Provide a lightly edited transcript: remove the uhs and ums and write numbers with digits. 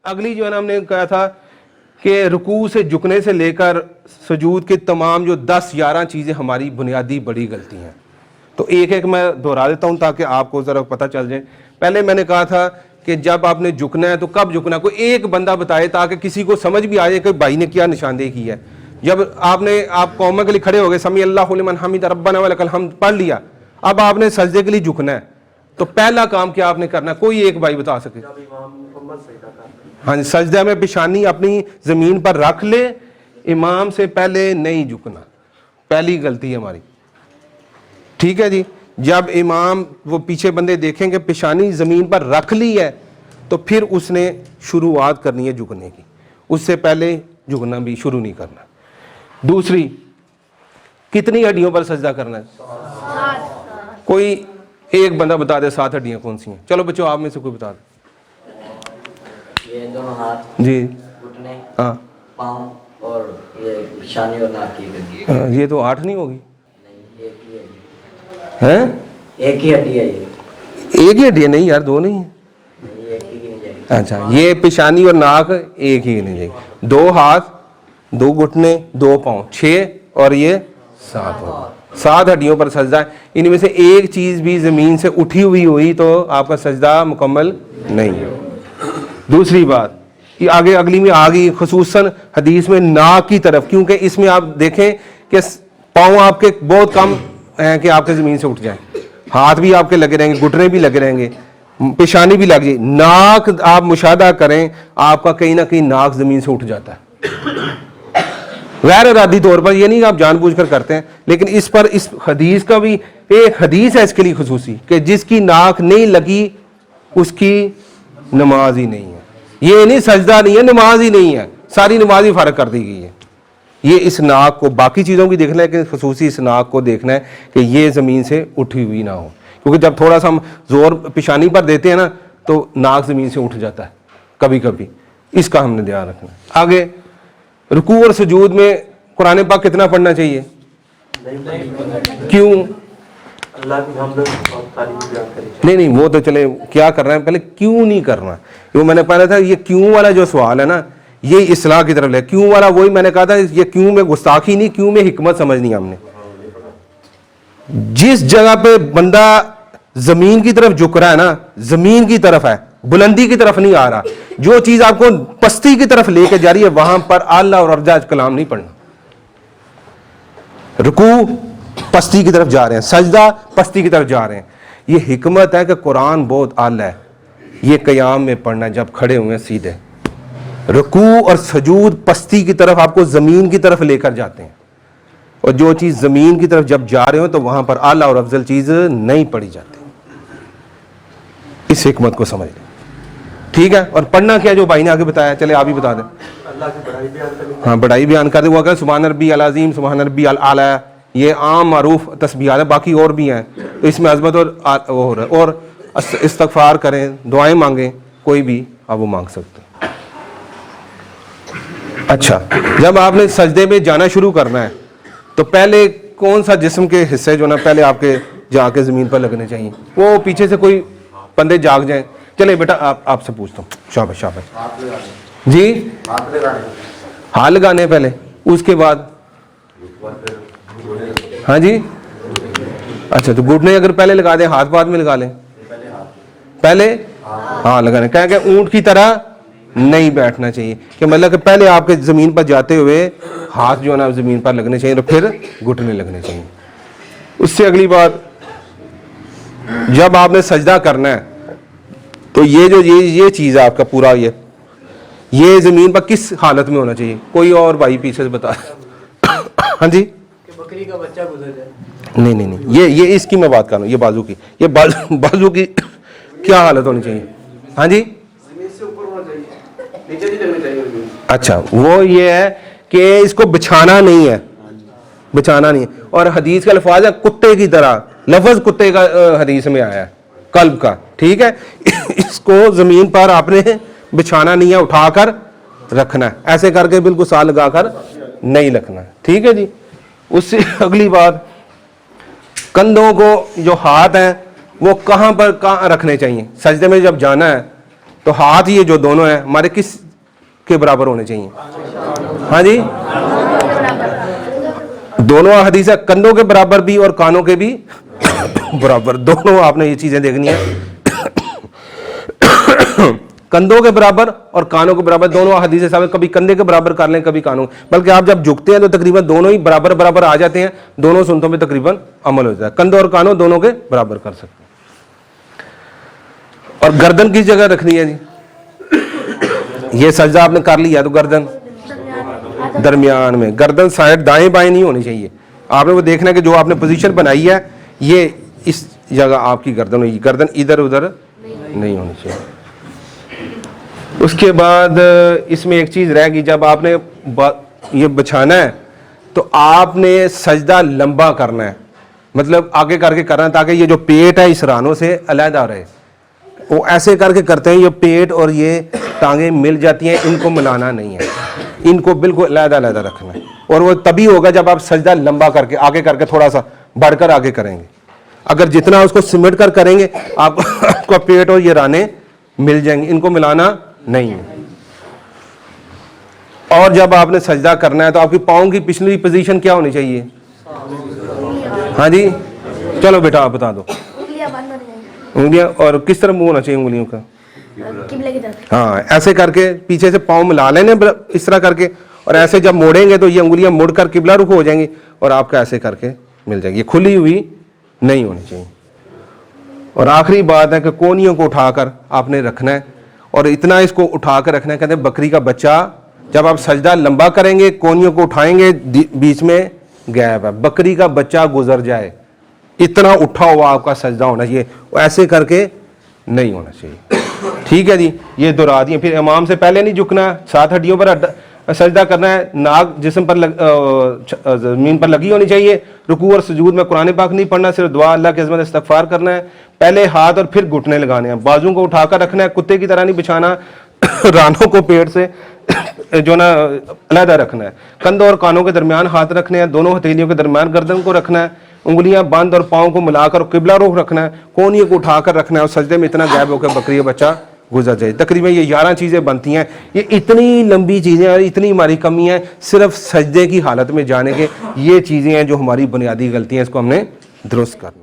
اگلی جو ہے نا ہم نے کہا تھا کہ رکوع سے جھکنے سے لے کر سجود کے تمام جو 10-11 چیزیں ہماری بنیادی بڑی غلطی ہیں. تو ایک ایک میں دہرا دیتا ہوں تاکہ آپ کو ذرا پتہ چل جائے. پہلے میں نے کہا تھا کہ جب آپ نے جھکنا ہے تو کب جھکنا ہے, کوئی ایک بندہ بتائے تاکہ کسی کو سمجھ بھی آ جائے کہ بھائی نے کیا نشاندہی کی ہے. جب آپ قوم کے لیے کھڑے ہو گئے, سمیع اللہ لمن حمد ربنا ولک الحمد پڑھ لیا, اب آپ نے سجدے کے لیے جھکنا ہے, تو پہلا کام کیا آپ نے کرنا ہے, کوئی ایک بھائی بتا سکے؟ ہاں جی, سجدہ میں پیشانی اپنی زمین پر رکھ لے, امام سے پہلے نہیں جھکنا, پہلی غلطی ہے ہماری. ٹھیک ہے جی. جب امام وہ پیچھے بندے دیکھیں گے پیشانی زمین پر رکھ لی ہے تو پھر اس نے شروعات کرنی ہے جھکنے کی, اس سے پہلے جھکنا بھی شروع نہیں کرنا. دوسری, کتنی ہڈیوں پر سجدہ کرنا ہے؟ کوئی ایک بندہ بتا دے 7 ہڈیاں کون سی ہیں. چلو بچوں آپ میں سے کوئی بتا دے. یہ دونوں ہاتھ جی, گھٹنے, ہاں, پاؤں اور یہ پیشانی اور ناک کی گدی. یہ تو 8 نہیں ہوگی. نہیں, ایک ہی ہیں, ایک ہی ہڈی ہے یہ. ایک ہی ہڈی ہے؟ نہیں یار, 2 نہیں ہیں. نہیں, ایک ہی گنی جائے گی. اچھا, یہ پیشانی اور ناک ایک ہی گنی جائے گی. 2 ہاتھ, 2 گھٹنے, 2 پاؤں, 6 اور یہ 7 ہوگا. 7 ہڈیوں پر سجدہ ہے. ان میں سے ایک چیز بھی زمین سے اٹھی ہوئی ہوئی تو آپ کا سجدہ مکمل نہیں ہے. دوسری بات کہ آگے اگلی میں آ گئی خصوصاً حدیث میں ناک کی طرف, کیونکہ اس میں آپ دیکھیں کہ پاؤں آپ کے بہت کم ہیں کہ آپ کے زمین سے اٹھ جائیں, ہاتھ بھی آپ کے لگے رہیں گے, گھٹنے بھی لگے رہیں گے, پیشانی بھی لگ جائے. ناک آپ مشاہدہ کریں, آپ کا کہیں نہ کہیں ناک زمین سے اٹھ جاتا ہے غیر ارادی طور پر, یہ نہیں کہ آپ جان بوجھ کر کرتے ہیں, لیکن اس پر اس حدیث کا بھی ایک حدیث ہے اس کے لیے خصوصی کہ جس کی ناک نہیں لگی اس کی نماز ہی نہیں ہے. یہ نہیں سجدہ نہیں ہے, نماز ہی نہیں ہے, ساری نماز ہی فارغ کر دی گئی ہے. یہ اس ناک کو, باقی چیزوں کی دیکھنا ہے کہ خصوصی اس ناک کو دیکھنا ہے کہ یہ زمین سے اٹھی ہوئی نہ ہو, کیونکہ جب تھوڑا سا ہم زور پیشانی پر دیتے ہیں نا تو ناک زمین سے اٹھ جاتا ہے کبھی کبھی. اس کا ہم نے دھیان رکھنا ہے. آگے رکوع اور سجود میں قرآن پاک کتنا پڑھنا چاہیے؟ کیوں؟ اللہ کی حمد اور تعریف بیان کریں. نہیں, وہ تو چلے کیا کر رہے ہیں, پہلے کیوں نہیں کرنا. وہ میں نے پہلے تھا یہ کیوں والا جو سوال ہے نا, یہ اصلاح کی طرف لے. کیوں والا وہی میں نے کہا تھا, یہ کیوں میں گستاخی نہیں, کیوں میں حکمت سمجھنی ہم نے. جس جگہ پہ بندہ زمین کی طرف جھک رہا ہے نا, زمین کی طرف ہے, بلندی کی طرف نہیں آ رہا, جو چیز آپ کو پستی کی طرف لے کے جا رہی ہے وہاں پر اعلیٰ اور ارجح کلام نہیں پڑھنا. رکوع پستی کی طرف جا رہے ہیں, سجدہ پستی کی طرف جا رہے ہیں. یہ حکمت ہے کہ قرآن بہت اعلیٰ ہے, یہ قیام میں پڑھنا جب کھڑے ہوئے سیدھے. رکوع اور سجود پستی کی طرف آپ کو زمین کی طرف لے کر جاتے ہیں, اور جو چیز زمین کی طرف جب جا رہے ہو تو وہاں پر اعلیٰ اور افضل چیز نہیں پڑھی جاتی. اس حکمت کو سمجھ لیں. ٹھیک ہے, اور پڑھنا کیا جو بھائی نے آگے بتایا, چلے آپ ہی بتا دیں. اللہ کی بڑائی بیان کریں. ہاں, بڑائی بیان کر دیں. وہ کہ سبحان ربی العظیم, سبحان ربی الاعلیٰ, یہ عام معروف تسبیحات ہیں, باقی اور بھی ہیں تو اس میں عظمت اور وہ ہو رہا ہے. اور استغفار کریں, دعائیں مانگیں, کوئی بھی آپ وہ مانگ سکتے ہیں. اچھا, جب آپ نے سجدے میں جانا شروع کرنا ہے تو پہلے کون سا جسم کے حصے جو نا پہلے آپ کے جا کے زمین پر لگنے چاہیے؟ وہ پیچھے سے کوئی بندے جاگ جائیں. چلے بیٹا آپ سے پوچھتا ہوں. شاباش شاباش جی, ہاتھ لگانے پہلے, اس کے بعد ہاں جی. اچھا, تو گھٹنے اگر پہلے لگا دیں, ہاتھ بعد میں لگا لیں. پہلے ہاں لگانے, کہیں کہ اونٹ کی طرح نہیں بیٹھنا چاہیے, کہ مطلب کہ پہلے آپ کے زمین پر جاتے ہوئے ہاتھ جو ہے نا زمین پر لگنے چاہیے, تو پھر گھٹنے لگنے چاہیے. اس سے اگلی بات, جب آپ نے سجدہ کرنا ہے تو یہ جو یہ چیز ہے آپ کا پورا, یہ زمین پر کس حالت میں ہونا چاہیے؟ کوئی اور بھائی پیچھے سے بتا. ہاں جی, بکری کا بچہ گزر جائے. نہیں, یہ اس کی میں بات کر رہا ہوں, یہ بازو کی, یہ بازو کی کیا حالت ہونی چاہیے؟ ہاں جی, زمین سے اوپر ہونا چاہیے, نیچے نہیں کرنی چاہیے. اچھا, وہ یہ ہے کہ اس کو بچھانا نہیں ہے, بچھانا نہیں ہے. اور حدیث کا الفاظ ہے کتے کی طرح, لفظ کتے کا حدیث میں آیا ہے, قلب کا. ٹھیک ہے, اس کو زمین پر آپ نے بچھانا نہیں ہے, اٹھا کر رکھنا ہے, ایسے کر کے بالکل سا لگا کر نہیں رکھنا ہے. ٹھیک ہے جی. اس سے اگلی بات, کندھوں کو جو ہاتھ ہیں وہ کہاں پر رکھنے چاہیے سجدے میں جب جانا ہے؟ تو ہاتھ یہ جو دونوں ہیں ہمارے کس کے برابر ہونے چاہیے؟ ہاں جی دونوں حدیث ہے، کندھوں کے برابر بھی اور کانوں کے بھی برابر، دونوں آپ نے یہ چیزیں دیکھنی ہیں، کندھوں کے برابر اور کانوں کے برابر دونوں حدیث صاحب، کبھی کندھے کے برابر کر لیں کبھی کانوں، بلکہ آپ جب جھکتے ہیں تو تقریباً دونوں ہی برابر برابر آ جاتے ہیں، دونوں سنتوں میں تقریباً عمل ہو جاتا ہے، کندھوں اور کانوں دونوں کے برابر کر سکتے ہیں۔ اور گردن کس جگہ رکھنی ہے جی؟ یہ سجدہ آپ نے کر لیا تو گردن درمیان میں، گردن سائڈ دائیں بائیں نہیں ہونی چاہیے، آپ نے وہ دیکھنا ہے کہ جو آپ نے پوزیشن بنائی ہے یہ اس جگہ آپ کی گردن ہوگی، گردن ادھر ادھر نہیں ہونی چاہیے۔ اس کے بعد اس میں ایک چیز رہ گئی، جب آپ نے یہ بچھانا ہے تو آپ نے سجدہ لمبا کرنا ہے، مطلب آگے کر کے کرنا ہے تاکہ یہ جو پیٹ ہے اس رانوں سے علیحدہ رہے، وہ ایسے کر کے کرتے ہیں، یہ پیٹ اور یہ ٹانگیں مل جاتی ہیں، ان کو ملانا نہیں ہے، ان کو بالکل علیحدہ علیحدہ رکھنا ہے، اور وہ تبھی ہوگا جب آپ سجدہ لمبا کر کے آگے کر کے تھوڑا سا بڑھ کر آگے کریں گے، اگر جتنا اس کو سمٹ کر کریں گے آپ کا پیٹ اور یہ رانے مل جائیں گے، ان کو ملانا نہیں ہے۔ اور جب آپ نے سجدہ کرنا ہے تو آپ کی پاؤں کی پچھلی پوزیشن کیا ہونی چاہیے؟ ہاں جی چلو بیٹا آپ بتا دو۔ انگلیاں، اور کس طرح منہ ہونا چاہیے انگلیوں کا؟ قبلے کی طرف۔ ہاں ایسے کر کے پیچھے سے پاؤں ملا لینے اس طرح کر کے، اور ایسے جب موڑیں گے تو یہ انگلیاں مڑ کر قبلہ رخ ہو جائیں گی اور آپ کا ایسے کر کے مل جائے گی، یہ کھلی ہوئی نہیں ہونی چاہیے۔ اور آخری بات ہے کہ کونیوں کو اٹھا کر آپ نے رکھنا ہے، اور اتنا اس کو اٹھا کر رکھنا ہے، کہتے ہیں بکری کا بچہ جب آپ سجدہ لمبا کریں گے کونیوں کو اٹھائیں گے بیچ میں گیپ ہے، بکری کا بچہ گزر جائے اتنا اٹھا ہوا آپ کا سجدہ ہونا چاہیے، ایسے کر کے نہیں ہونا چاہیے۔ ٹھیک ہے جی، یہ دہرا دیے۔ پھر امام سے پہلے نہیں جھکنا، 7 ہڈیوں پر سجدہ کرنا ہے، ناک جسم پر زمین پر لگی ہونی چاہیے، رکوع اور سجود میں قرآن پاک نہیں پڑھنا، صرف دعا اللہ کی عظمت استغفار کرنا ہے، پہلے ہاتھ اور پھر گھٹنے لگانے ہیں، بازوں کو اٹھا کر رکھنا ہے، کتے کی طرح نہیں بچھانا، رانوں کو پیٹ سے جو نا علیحدہ رکھنا ہے، کندھوں اور کانوں کے درمیان ہاتھ رکھنے ہیں، دونوں ہتھیلیوں کے درمیان گردن کو رکھنا ہے، انگلیاں بند اور پاؤں کو ملا کر قبلہ رخ رکھنا ہے، کونیوں کو اٹھا کر رکھنا ہے، اور سجدے میں اتنا گیپ ہو کہ بکری کا بچہ گزر جائے۔ تقریباً یہ 11 چیزیں بنتی ہیں، یہ اتنی لمبی چیزیں اور اتنی ہماری کمی ہے صرف سجدے کی حالت میں جانے کے، یہ چیزیں ہیں جو ہماری بنیادی غلطیاں ہیں، اس کو ہم نے درست کرنا۔